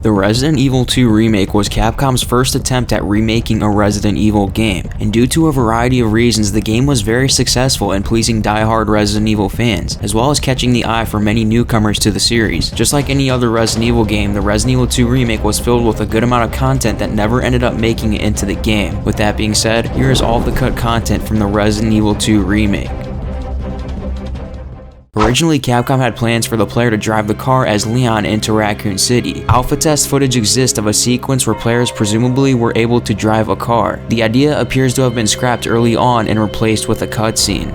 The Resident Evil 2 Remake was Capcom's first attempt at remaking a Resident Evil game, and due to a variety of reasons, the game was very successful in pleasing die-hard Resident Evil fans, as well as catching the eye for many newcomers to the series. Just like any other Resident Evil game, the Resident Evil 2 Remake was filled with a good amount of content that never ended up making it into the game. With that being said, here is all of the cut content from the Resident Evil 2 Remake. Originally, Capcom had plans for the player to drive the car as Leon into Raccoon City. Alpha test footage exists of a sequence where players presumably were able to drive a car. The idea appears to have been scrapped early on and replaced with a cutscene.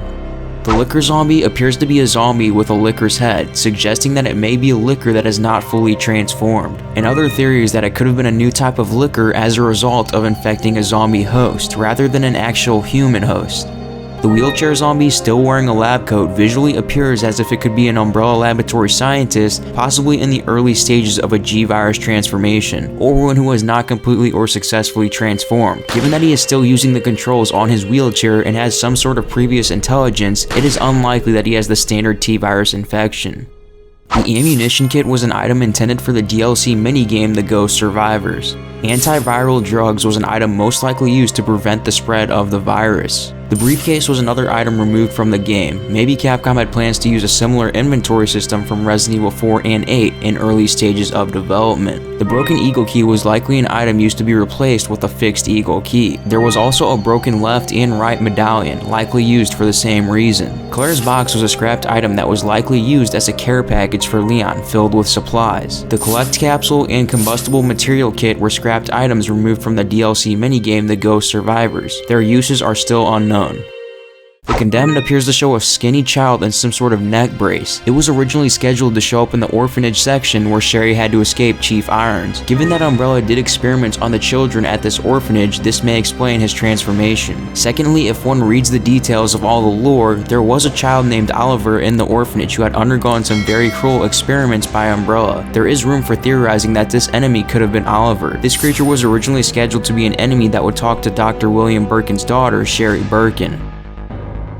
The liquor zombie appears to be a zombie with a licker's head, suggesting that it may be a liquor that is not fully transformed. Another theory is that it could have been a new type of liquor as a result of infecting a zombie host, rather than an actual human host. The wheelchair zombie, still wearing a lab coat, visually appears as if it could be an Umbrella laboratory scientist, possibly in the early stages of a G-virus transformation, or one who has not completely or successfully transformed. Given that he is still using the controls on his wheelchair and has some sort of previous intelligence, it is unlikely that he has the standard T-virus infection. The ammunition kit was an item intended for the DLC minigame The Ghost Survivors. Antiviral drugs was an item most likely used to prevent the spread of the virus. The briefcase was another item removed from the game. Maybe Capcom had plans to use a similar inventory system from Resident Evil 4 and 8 in early stages of development. The broken eagle key was likely an item used to be replaced with a fixed eagle key. There was also a broken left and right medallion, likely used for the same reason. Claire's box was a scrapped item that was likely used as a care package for Leon, filled with supplies. The collect capsule and combustible material kit were scrapped items removed from the DLC minigame The Ghost Survivors. Their uses are still unknown. The Condemned appears to show a skinny child in some sort of neck brace. It was originally scheduled to show up in the orphanage section where Sherry had to escape Chief Irons. Given that Umbrella did experiments on the children at this orphanage, this may explain his transformation. Secondly, if one reads the details of all the lore, there was a child named Oliver in the orphanage who had undergone some very cruel experiments by Umbrella. There is room for theorizing that this enemy could have been Oliver. This creature was originally scheduled to be an enemy that would talk to Dr. William Birkin's daughter, Sherry Birkin.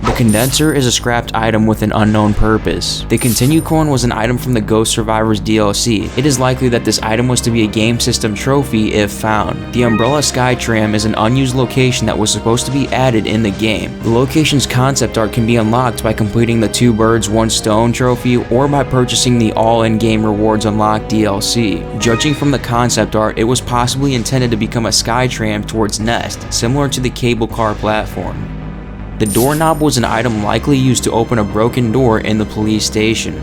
The condenser is a scrapped item with an unknown purpose. The continue coin was an item from the Ghost Survivors DLC. It is likely that this item was to be a game system trophy if found. The Umbrella Skytram is an unused location that was supposed to be added in the game. The location's concept art can be unlocked by completing the 2 birds 1 stone trophy or by purchasing the all in-game rewards unlocked DLC. Judging from the concept art, it was possibly intended to become a Skytram towards Nest, similar to the cable car platform. The doorknob was an item likely used to open a broken door in the police station.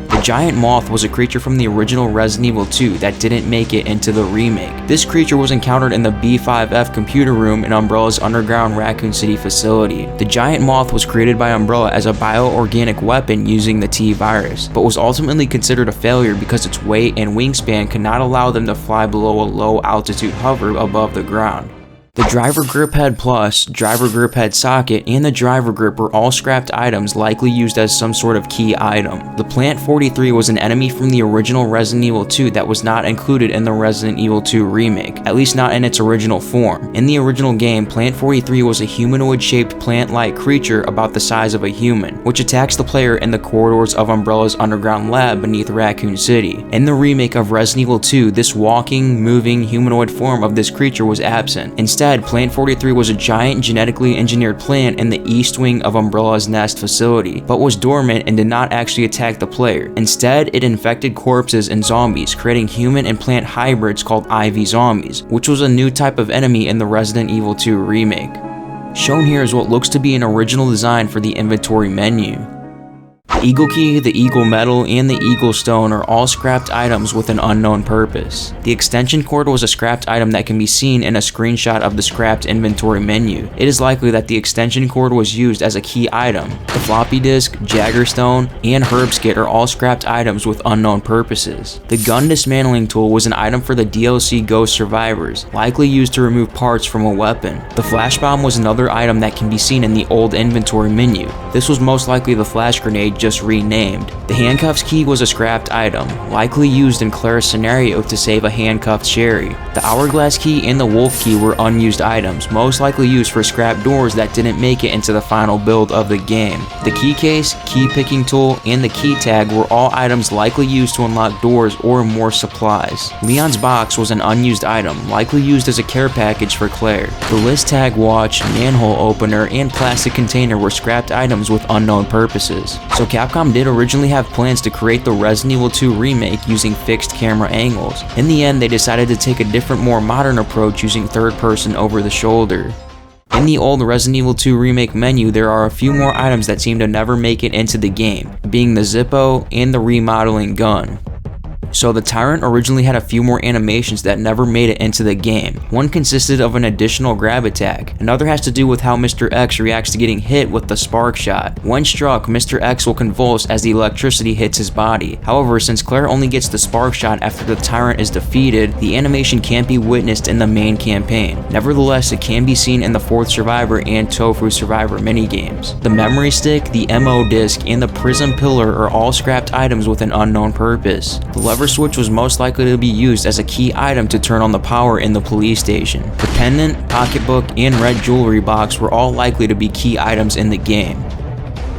The giant moth was a creature from the original Resident Evil 2 that didn't make it into the remake. This creature was encountered in the B5F computer room in Umbrella's underground Raccoon City facility. The giant moth was created by Umbrella as a bioorganic weapon using the T-virus, but was ultimately considered a failure because its weight and wingspan could not allow them to fly below a low altitude hover above the ground. The driver grip head plus, driver grip head socket, and the driver grip were all scrapped items likely used as some sort of key item. The Plant 43 was an enemy from the original Resident Evil 2 that was not included in the Resident Evil 2 remake, at least not in its original form. In the original game, Plant 43 was a humanoid-shaped plant-like creature about the size of a human, which attacks the player in the corridors of Umbrella's underground lab beneath Raccoon City. In the remake of Resident Evil 2, this walking, moving, humanoid form of this creature was absent. Instead, Plant 43 was a giant genetically engineered plant in the east wing of Umbrella's Nest facility, but was dormant and did not actually attack the player. Instead, it infected corpses and zombies, creating human and plant hybrids called IV zombies, which was a new type of enemy in the Resident Evil 2 remake. Shown here is what looks to be an original design for the inventory menu. The Eagle Key, the Eagle Medal, and the Eagle Stone are all scrapped items with an unknown purpose. The extension cord was a scrapped item that can be seen in a screenshot of the scrapped inventory menu. It is likely that the extension cord was used as a key item. The floppy disk, Jagger Stone, and Herb Skit are all scrapped items with unknown purposes. The gun dismantling tool was an item for the DLC Ghost Survivors, likely used to remove parts from a weapon. The flash bomb was another item that can be seen in the old inventory menu. This was most likely the flash grenade just just renamed. The handcuffs key was a scrapped item, likely used in Claire's scenario to save a handcuffed Sherry. The hourglass key and the wolf key were unused items, most likely used for scrap doors that didn't make it into the final build of the game. The key case, key picking tool, and the key tag were all items likely used to unlock doors or more supplies. Leon's box was an unused item, likely used as a care package for Claire. The list tag watch, manhole opener, and plastic container were scrapped items with unknown purposes. So Capcom did originally have plans to create the Resident Evil 2 remake using fixed camera angles. In the end, they decided to take a different, more modern approach using third person over the shoulder. In the old Resident Evil 2 remake menu, there are a few more items that seem to never make it into the game, being the Zippo and the remodeling gun. So the Tyrant originally had a few more animations that never made it into the game. One consisted of an additional grab attack. Another has to do with how Mr. X reacts to getting hit with the spark shot. When struck, Mr. X will convulse as the electricity hits his body. However, since Claire only gets the spark shot after the Tyrant is defeated, the animation can't be witnessed in the main campaign. Nevertheless, it can be seen in the 4th Survivor and Tofu Survivor minigames. The memory stick, the MO disc, and the prism pillar are all scrapped items with an unknown purpose. The lever switch was most likely to be used as a key item to turn on the power in the police station. The pendant, pocketbook, and red jewelry box were all likely to be key items in the game.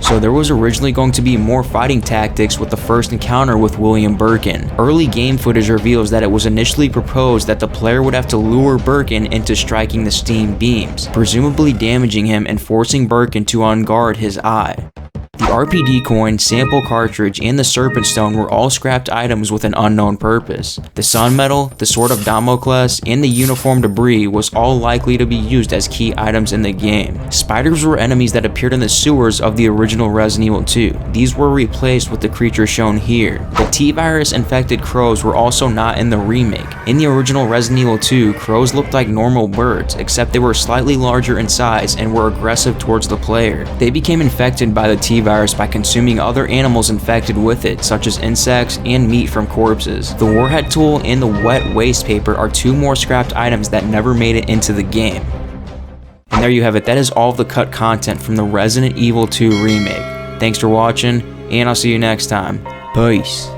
So there was originally going to be more fighting tactics with the first encounter with William Birkin. Early game footage reveals that it was initially proposed that the player would have to lure Birkin into striking the steam beams, presumably damaging him and forcing Birkin to unguard his eye. The RPD coin, sample cartridge, and the serpent stone were all scrapped items with an unknown purpose. The sun medal, the sword of Damocles, and the uniform debris was all likely to be used as key items in the game. Spiders were enemies that appeared in the sewers of the original Resident Evil 2. These were replaced with the creatures shown here. The T-virus infected crows were also not in the remake. In the original Resident Evil 2, crows looked like normal birds, except they were slightly larger in size and were aggressive towards the player. They became infected by the T-virus by consuming other animals infected with it, such as insects and meat from corpses. The warhead tool and the wet waste paper are two more scrapped items that never made it into the game. And there you have it. That is all of the cut content from the Resident Evil 2 remake. Thanks for watching, and I'll see you next time. Peace.